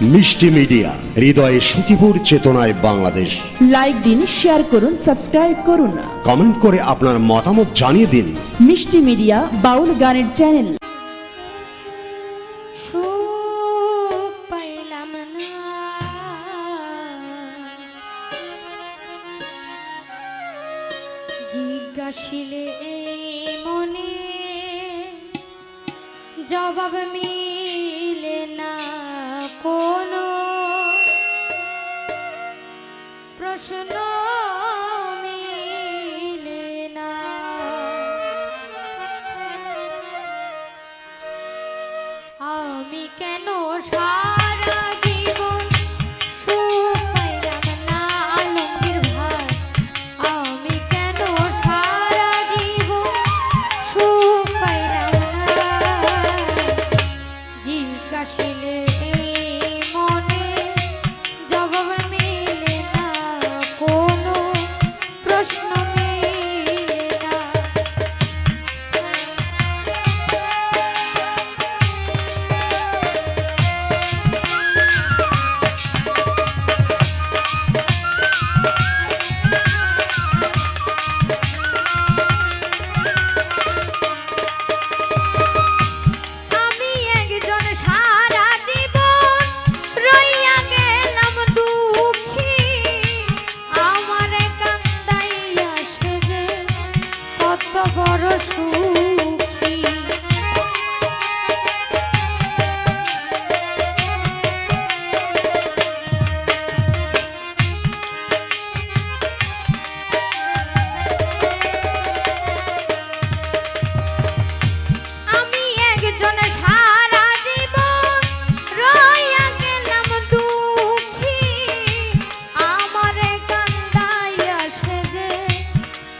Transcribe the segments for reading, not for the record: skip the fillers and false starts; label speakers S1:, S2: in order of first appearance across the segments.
S1: মিষ্টি মিডিয়া, হৃদয়ে সুখীপুর, চেতনায় বাংলাদেশ।
S2: লাইক দিন, শেয়ার করুন, সাবস্ক্রাইব করুন,
S1: কমেন্ট করে আপনার মতামত জানিয়ে দিন।
S2: মিষ্টি মিডিয়া বাউল গানের চ্যানেল।
S3: জিজ্ঞাসিলে মনে জবাব মিলে না, কোনো প্রশ্ন মিলে না। আমি কেন সারা জীবন সুখ পাইলাম না আলমগীর ভাই, আমি কেন সারা জীবন সুখ পাইলাম না। জিজ্ঞাসিলে মনে জবাব মিলে না, কোনো প্রশ্ন মিলে না। আমি একজন সারা জীবন রইয়া গেলাম দুঃখী, আমার কান্দাইয়া সেজে কত বড় সুখী। আমি একজন সারা জীবন রইয়া গেলাম দুঃখী, আমার কান্দাইয়া সেজে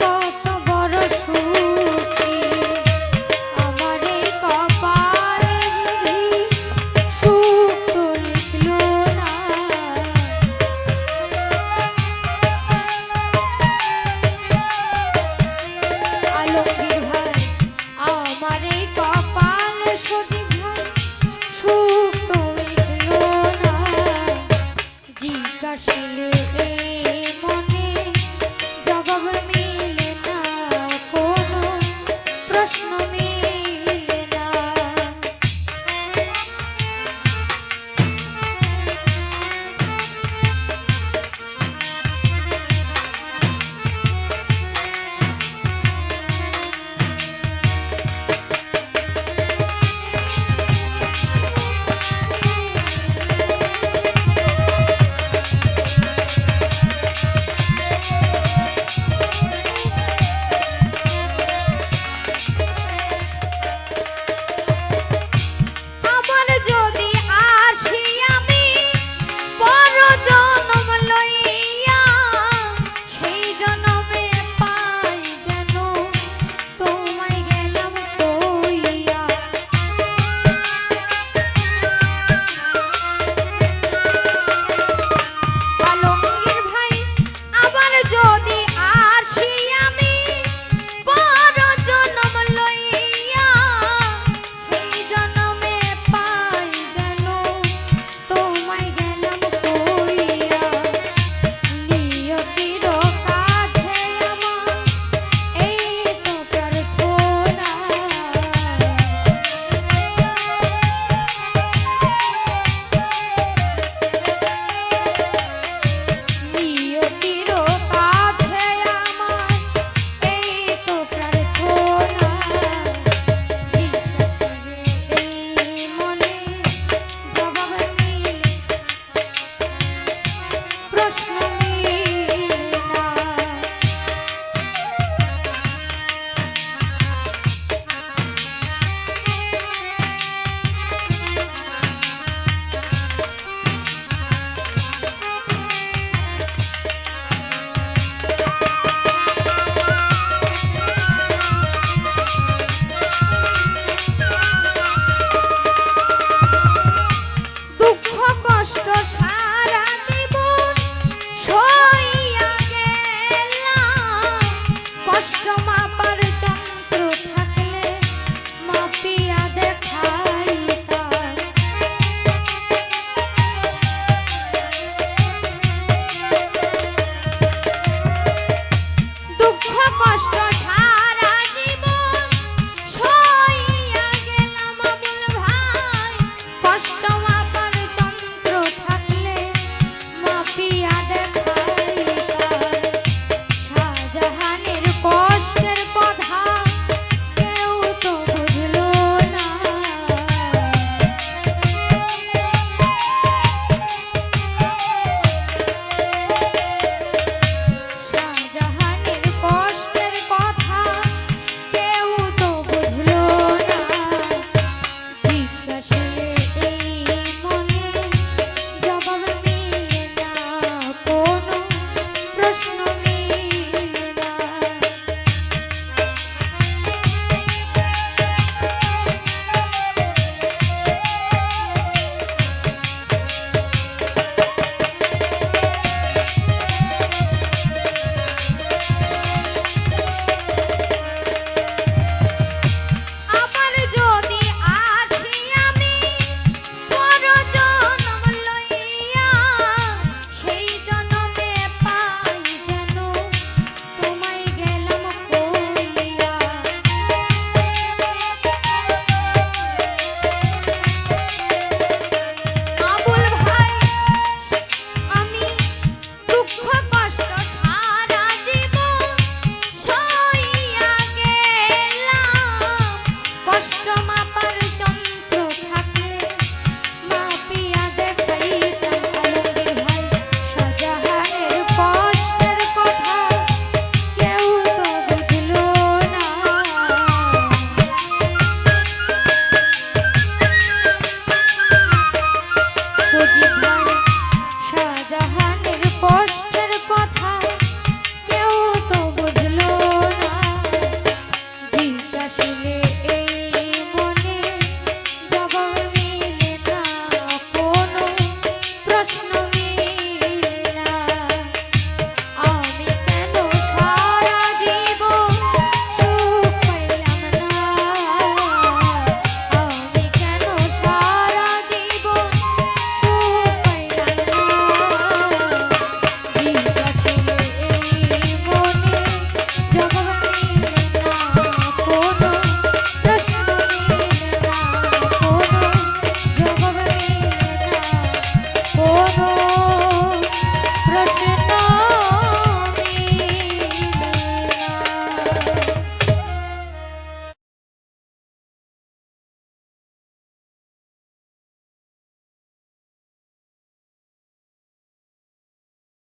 S3: কত বড় সুখী। আমার কপালে বুঝি সুখ তো লিখলো না। আলমগীর ভাই, আমার এই কপাল সজীব ভাই সুখ তো মিটলো না। জিজ্ঞাসিলে